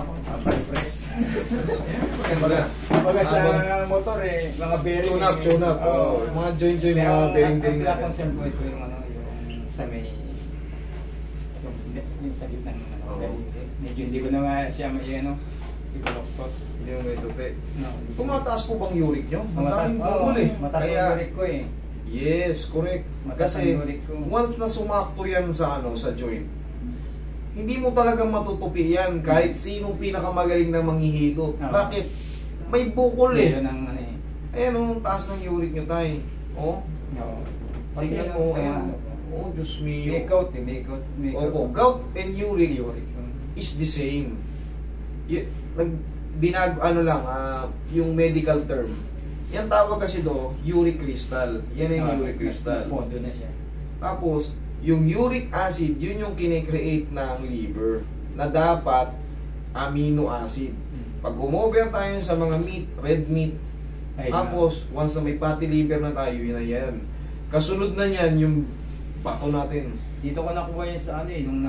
ako, press. Kumbaga sa motor eh, mga bearing. Tune up. Mga joint-joint, mga bearing-bearing natin. Ang concern ko ito yung sa may, yung sa gitna ng medyo hindi ko na nga siya ibaloktot. Hindi mo may tupi. Tumataas po bang uric nyo? Mataming bukol eh. Mataas yung uric ko eh. Yes, correct. Kasi once na sumakto yan sa joint, hindi mo talagang matutupi yan kahit sinong pinakamagaling na manghihilot. Bakit? May bukol eh. Ayan o, taas ng uric nyo tayo. O? Tingnan mo, ayan. Oh, Diyos mio. May gout. Opo, gout and uric is the same. Yung medical term. Yan tawag kasi uric crystal. Yan yung uric crystal. Pondo na siya. Tapos, yung uric acid, yun yung kine-create ng liver na dapat amino acid. Pag umover tayo sa mga meat, red meat, tapos, once na may fatty liver na tayo, yun na yan. Kasunod na yan, yung bato natin. Dito ko nakuha yan sa nung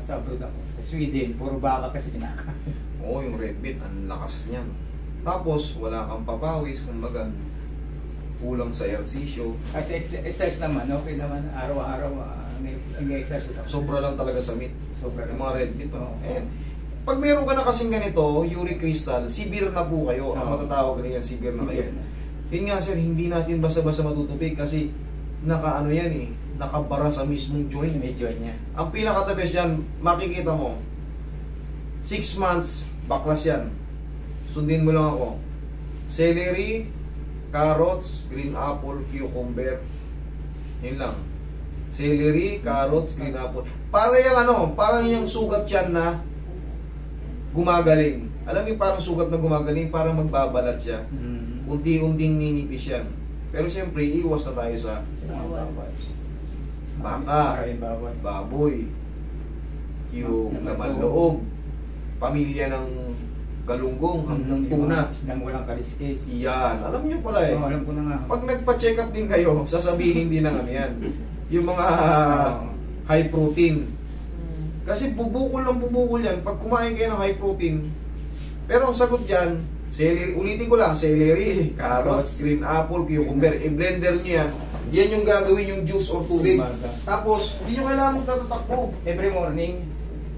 sa abroad ako. Sweden, puro baka kasi kinakain. Oo, yung red meat, ang lakas niyan. Tapos, wala kang papawis, kumbaga, kulang sa ehersisyo. Kasi exercise naman, okay naman, araw-araw, nag-exercise ako. Sobra lang talaga sa meat. Sobra yung mga red meat. Pag meron ka na kasing ganito, uric crystal, severe na po kayo. Ang matatawag na yan, severe na kayo. Yun nga sir, hindi natin basta-basta matutupi kasi nakabara sa mismong joint. May joint niya. Ang pinaka-the best yan, makikita mo, 6 months, baklas yan. Sundin mo lang ako. Celery, carrots, green apple, cucumber. Yun lang. Celery, carrots, green apple. Parang yung sugat yan na gumagaling. Alam mo parang sugat na gumagaling, parang magbabalat siya. Unti-unting ninipis yan. Pero siyempre, iwas na tayo sa baka, baboy, yung laman loob, pamilya ng galunggong hanggang tuna. Isdang walang kaliskis. Yan. Alam niyo pala eh. Alam ko na nga. Pag nagpa-check up din kayo, sasabihin din ng yan. Yung mga high protein. Kasi bubukol yan. Pag kumain kayo ng high protein, pero ang sagot dyan, celery, ulitin ko lang, celery, carrots, green apple, cucumber, i-blender nyo yan. Yan yung gagawin yung juice or tubig. Tapos, hindi nyo kailangan magtatakbo. Every morning?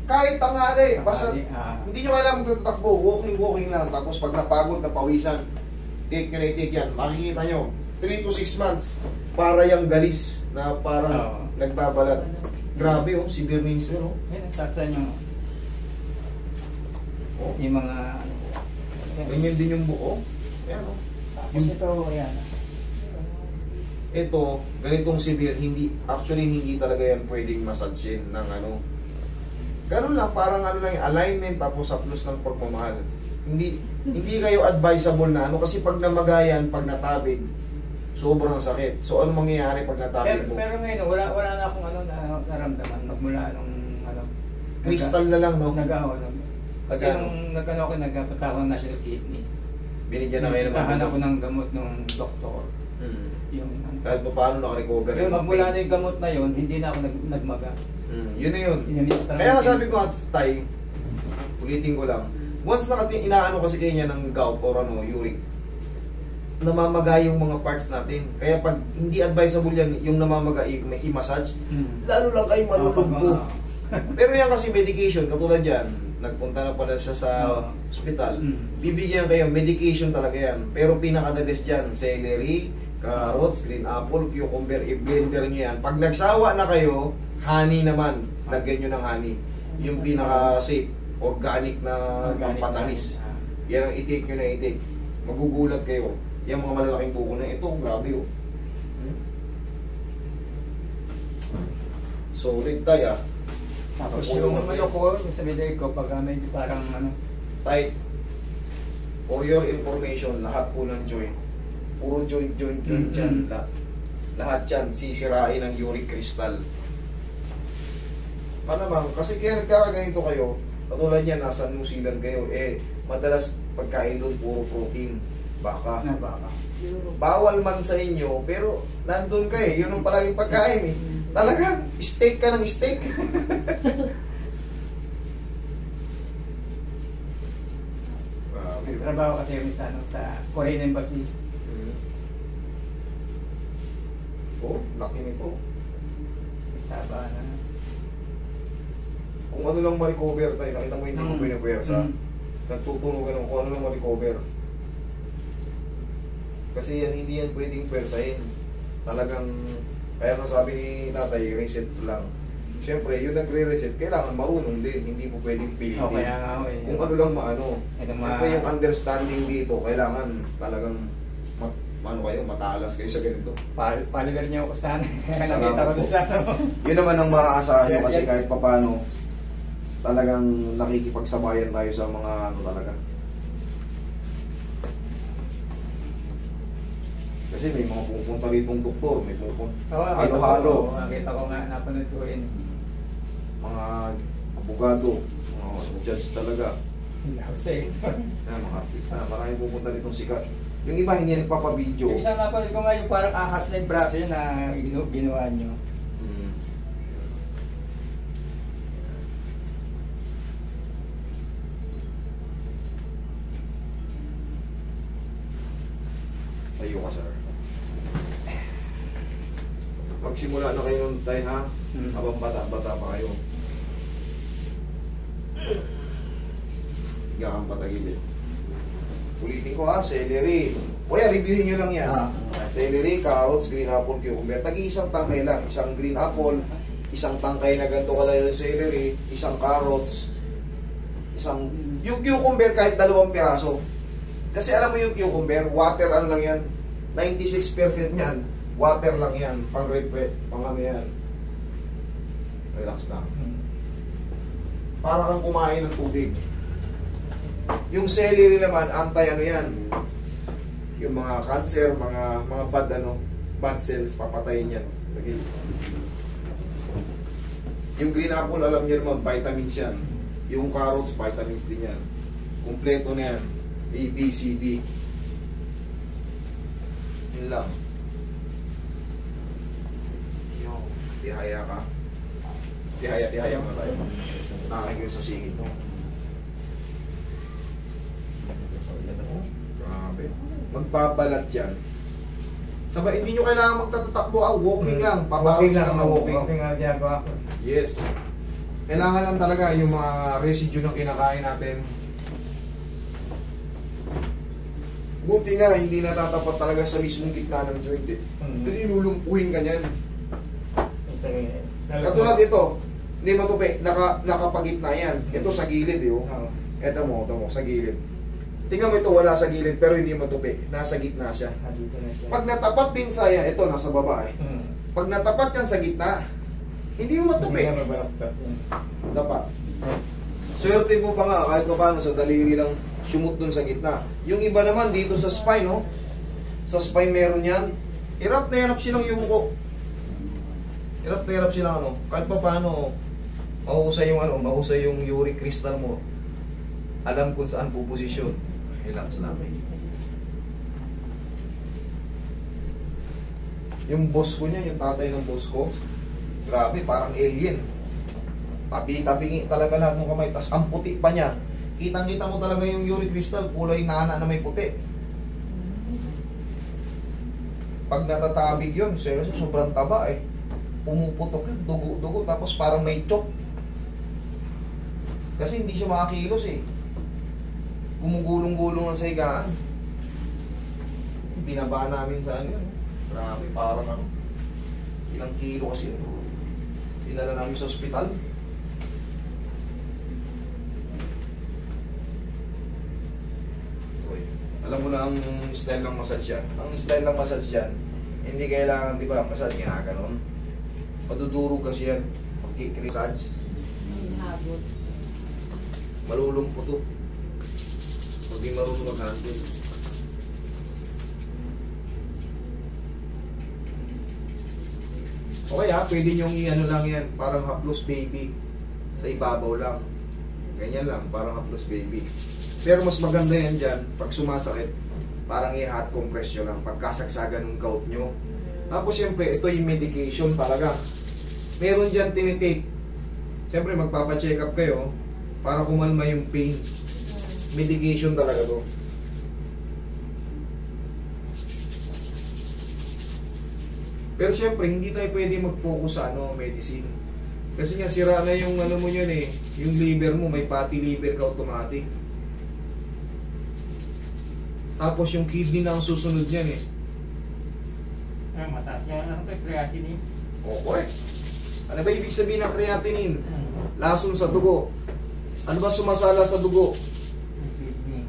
Kahit tanghali, basta hindi nyo kailangan magtatakbo, walking lang. Tapos pag napagod, napawisan, take yan. Makikita nyo, 3 to 6 months, para yung galis na parang nagbabalat. Grabe severe na yung sir. Yan, tatsan nyo. Yung mga... Ganyan din yung buo. Ayan Tapos ito, ayan. Ito, ganitong severe, hindi talaga yan pwedeng masadsin ng ganun lang, parang yung alignment tapos haplos ng pagmamahal. Hindi kayo advisable na kasi pag namagayan, pag natabig, sobrang sakit. So ano mangyayari pag natabig mo? Pero ngayon, wala na akong naramdaman magmula nung crystal na lang, no? Kasi nung nagpunta ako ng National Kidney, binigyan na kayo naman ako ng gamot ng doktor. Kahit paano naka-recover yung magmula na yung gamot na yun, hindi na ako nagmaga. Yun na yun. Kaya nga sabi ko Tay, ulitin ko lang, once na inaano kasi kayo niya ng gout or uric, namamaga yung mga parts natin. Kaya pag hindi advisable yan, yung namamaga i-massage, lalo lang kayo malulugbo. Pero yan kasi medication, katulad yan, nagpunta na pala siya sa hospital, bibigyan kayo, medication talaga yan. Pero pinaka-the best dyan, celery, carrots, green apple, cucumber, i-blender nyo yan. Pag nagsawa na kayo, honey naman, lagyan nyo ng honey. Yung pinaka-safe, organic na patamis. Yan ang i-take nyo na i-take. Magugulat kayo. Yung mga malalaking buko na ito, grabe Solid tayo Tapos yung ko, yung sa bilig ko, pag medyo parang tight. For your information, lahat po ng joint. Puro joint yan. Lahat yan, sisirain ng uric crystal. Malamang, kasi kaya nagkakaganito kayo, katulad yan, nasa New Zealand kayo, madalas pagkain doon, puro protein, baka. Bawal man sa inyo, pero nandun kayo, yun ang palaging pagkain Talaga, steak ka ng steak. Nagtrabaho kasi kami sa, sa Korean Embassy. Oh, laki nito. Taba na. Kung ano lang ma-recover tayo, nakita mo hindi ko pinapuwersa. Nagtutunugan ng kung ano lang ma-recover. Kasi yan, hindi yan pwedeng pwersahin. Talagang, kaya nga sabi ni tatay, reset lang. Siyempre, yung nagre-reset, kailangan marunong din. Hindi mo pwedeng pilitin. Kaya nga ako eh. Kung ano lang maano. Siyempre, yung understanding dito, kailangan talagang matalas kayo sa ganito. Paligar niya ako sana. Salamat Nakita ko po. doon sa ano. Yun naman ang maaasahan nyo kasi kahit papano, talagang nakikipagsabayan tayo sa mga ano talaga. Kasi may mga pupunta ritong doktor, may pupunta halo-halo. Nakita ko nga, napanood ko yun. Mga abogado, mga judge talaga. Jose. Mga artista, maraming pupunta ritong sikat. Yung iba hindi nagpapabideo. Yung isang napanood ko nga yung parang ahas na yung braso yun na ginawa nyo. Tayo ka, sir. Magsimula na kayo ng tayo, ha? Habang bata-bata pa kayo. Higa kang patagilid. Ulitin ko, ha? Celery. Kuya, reviewin nyo lang yan. Celery, carrots, green apple, cucumber. Tagi-isang tangkay lang. Isang green apple, isang tangkay na ganito kalayo yung celery, isang carrots, isang... Yung cucumber kahit 2 piraso. Kasi alam mo yung cucumber, water ano lang yan. 96% yan. Water lang yan. Pang-refresh. Pang ano yan. Relax lang. Para kang kumain ng tubig. Yung celery naman, anti ano yan. Yung mga cancer, mga bad cells, papatayin yan. Okay. Yung green apple, alam niyo naman, vitamins yan. Yung carrots, vitamins din yan. Kompleto na yan. A, B, C, D. Yun lang. Yo, tihaya ka. Tihaya mo tayo. Nakakin ko sa singit mo. Grabe. Magbabalat yan. Sabay, hindi nyo kailangan magtatakbo. Walking lang. Walking lang. Walking. Walking lang ginagawa ko. Yes. Kailangan lang talaga yung mga residue ng kinakain natin. Buti nga, hindi natatapat talaga sa mismong gitna ng joint eh. Kasi inulumpuhin ka niyan. Katulad ito, hindi matupi, nakapagitna yan. Ito sa gilid eh. Oh. Ito mo, sa gilid. Tingnan mo ito, wala sa gilid, pero hindi matupi. Nasa gitna siya. Pag natapat din sa yan, ito nasa baba eh. Pag natapat yan sa gitna, hindi mo matupi. Dapat. Swerte mo pa nga, kahit pa paano, sa daliri lang sumut dun sa gitna. Yung iba naman dito sa spine, no? Sa spine meron yan. Hirap na hirap silang yumuko. Hirap na hirap silang ano. Kahit pa paano, mahusay yung uric crystal mo. Alam kung saan puposisyon. Relax lang. Yung boss ko niya, yung tatay ng boss ko, grabe, parang alien. Tabi-tabingi talaga lahat ng kamay. Tapos ang puti pa niya. Kitang-kita mo talaga yung uric crystal, kulay nana na may puti. Pag natatabig yun, sobrang taba eh. Pumuputok yun, dugo-dugo, tapos parang may chok. Kasi hindi siya makakilos eh. Gumugulong-gulong ang saigaan. Binaba namin sa ano yun. Grabe, parang ano. Ilang kilo kasi yun. Dinala namin sa ospital. Alam mo na ang style ng massage yan. Ang style ng massage yan, hindi kailangan, di ba, massage ginaganon. Padudurog kasi yan. Pag-massage. Malulumpo to. Pag di marunong mag-handle. Okay ha, pwede nyong i-ano lang yan. Parang haplos baby. Sa ibabaw lang. Ganyan lang, parang haplos baby. Pero mas maganda yan dyan, pag sumasakit, parang i-hot compress nyo lang, pagkasagsagan ng gout nyo. Tapos siyempre, ito yung medication talaga. Meron dyan tinitake. Siyempre, magpapacheck up kayo para kumalma yung pain. Medication talaga to. Pero syempre, hindi tayo pwede mag-focus sa medicine. Kasi nga sira na yung mo yun eh, yung liver mo, may fatty liver ka automatic. Tapos yung kidney na ang susunod niyan eh. Mataas yung creatinine. Oh, correct. Ano ba ibig sabihin ng creatinine? Lason sa dugo. Ano ba sumasala sa dugo?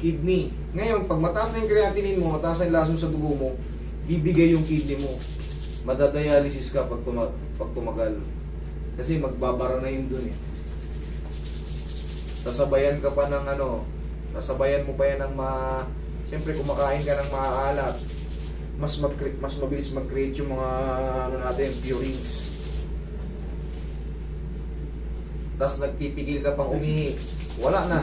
Kidney. Ngayon, pag mataas na yung creatinine mo, mataas na yung lason sa dugo mo, bibigay yung kidney mo. Madadialysis ka pag tumagal. Kasi magbabara na yun dun eh. Sasabayan ka pa ng sasabayan mo pa yan ng siyempre kumakain ka ng maaalat. Mas mabilis mag-create yung mga natin, purines. Tapos nagpipigil ka pang umihi. Wala na.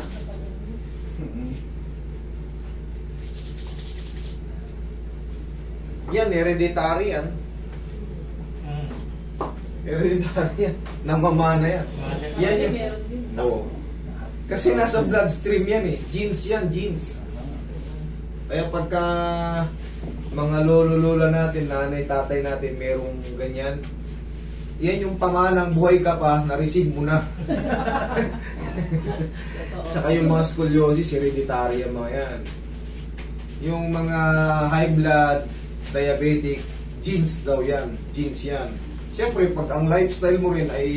Yan, hereditary yan. Hereditary yan. Namamana yan. Yan yung... Oo. Kasi nasa bloodstream yan eh. Genes yan, genes. Kaya pagka mga lolo-lola natin, nanay, tatay natin, merong ganyan, yan yung pangalang buhay ka pa, na-receive mo na. Tsaka yung mga scoliosis, hereditary yung mga yan. Yung mga high blood, diabetic, genes daw yan. Genes yan. Siyempre, pag ang lifestyle mo rin ay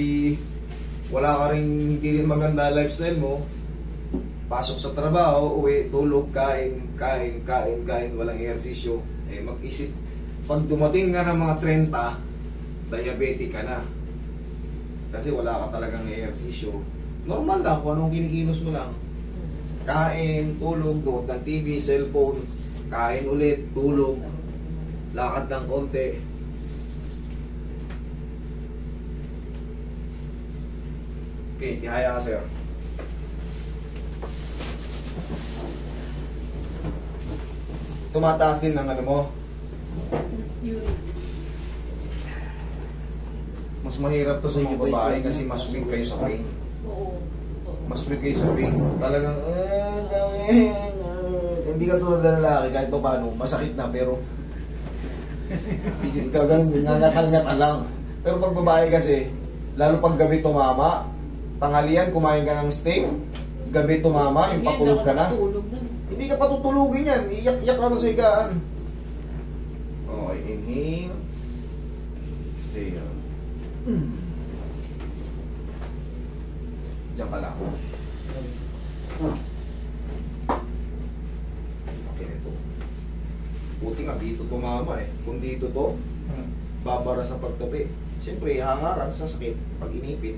wala ka rin, hindi rin maganda lifestyle mo, pasok sa trabaho, uwi, tulog, kain, walang ehersisyo, mag-isip. Pag dumating ka ng mga 30, diabetic ka na. Kasi wala ka talagang ehersisyo. Normal lang kung anong kinikilos mo lang. Kain, tulog, doon ng TV, cellphone, kain ulit, tulog, lakad ng konti. Okay, ihaya ka sir. Tumataas din ng mo. Mas mahirap to sa mga babae kasi mas weak kayo sa pain. Mas weak kayo sa pain. Talagang hindi ka tulad ng lalaki kahit pa paano, masakit na pero gagawin, nangatal-ngatal lang. Pero pag babae kasi, lalo pag gabi tumama, tanghalian kumain ka ng steak, gabi tumama, yung patulog ka na. Hindi ka patutulugin yan, iyak-iyak ka na sa higaan. Okay, inhale, exhale. Diyan ka lang. Okay, ito. Buti nga dito tumama eh. Kung dito to, babara sa pagtabi. Siyempre, hangarang sa sakit pag inipit.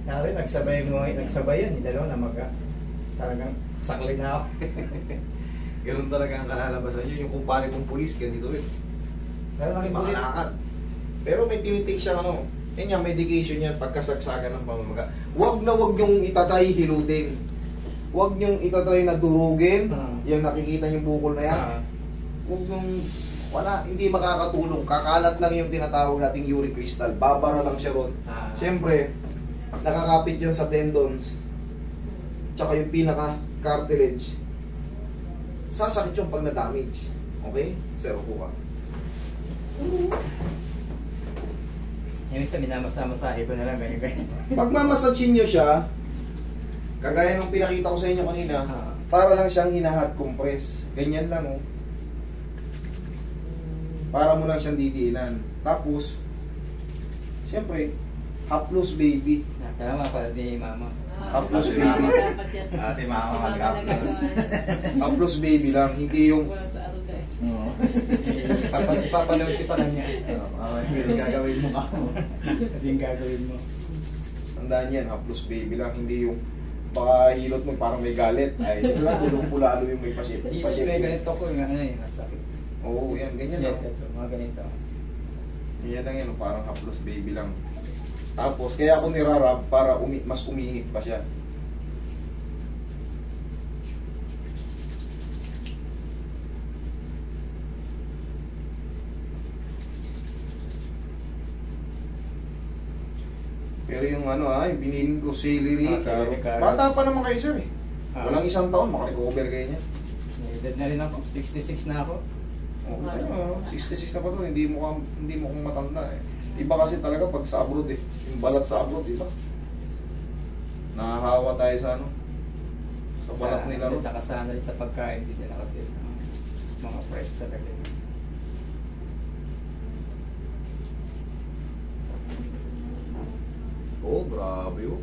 Narin, nagsabay yan, dalawa na maga. Talagang sakli na ako. Ganun talaga ang kalalabasan nyo. Yung kumpare kong pulis, ganito rin. Pero makalakad. Pero may tinitake siya yan yung medication yan pagkasagsagan ng pamamaga. Huwag na huwag yung itatry hilutin. Huwag yung itatry na durugin. Yung nakikita yung bukol na yan. Huwag yung hindi makakatulong. Kakalat lang yung tinatawag nating uric crystal. Babara lang siya ron. Siyempre, nakakapit yan sa tendons. Tsaka yung pinaka-cartilage. Sasakit yung pag na-damage. Okay? Sir, upo ka. Yung isa, minamasahe ko na lang, ganyan. Pag mamasatsin nyo siya, kagaya nung pinakita ko sa inyo kanina, para lang siyang hinahat compress. Ganyan lang, oh. Para mo lang siyang didiinan. Tapos, siyempre, haplos baby. Tama pala ni mama. Haplos baby. Si mama mag-haplos. Haplos baby lang, hindi yung... Oo. Papanood ko sa kanya. Hindi gagawin mo ako. Hindi yung gagawin mo. Tandaan yan, haplos baby lang, hindi yung baka hilot mo parang may galit. Ay, yun lang, tulong-pulalo yung may pasyente. Kasi may ganito ko, nasakit. Oo, yan, ganyan lang. Ito, mga ganito. Yan lang yan, parang haplos baby lang. Tapos, kaya ako nirarab para mas umiinit pa siya. Pero yung binilin ko celery, carrots. Bata pa naman kayo sir eh. Walang isang taon, makarecover kayo niya. Edad na rin ako, 66 na ako. Oh, ano, 66 na pa to, hindi mo kung matanda eh. Iba kasi talaga pag sa abroad eh. Yung balat sa abroad, iba. Nahahawa tayo sa ano? Sa balat nila. At saka sa ano, sa pagkain din nila kasi mga fresh talaga. Oh, grabe oh.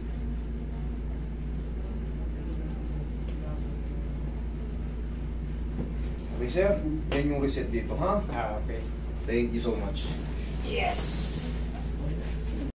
Okay sir, yan yung reset dito ha. Ah, okay. Thank you so much. Yes!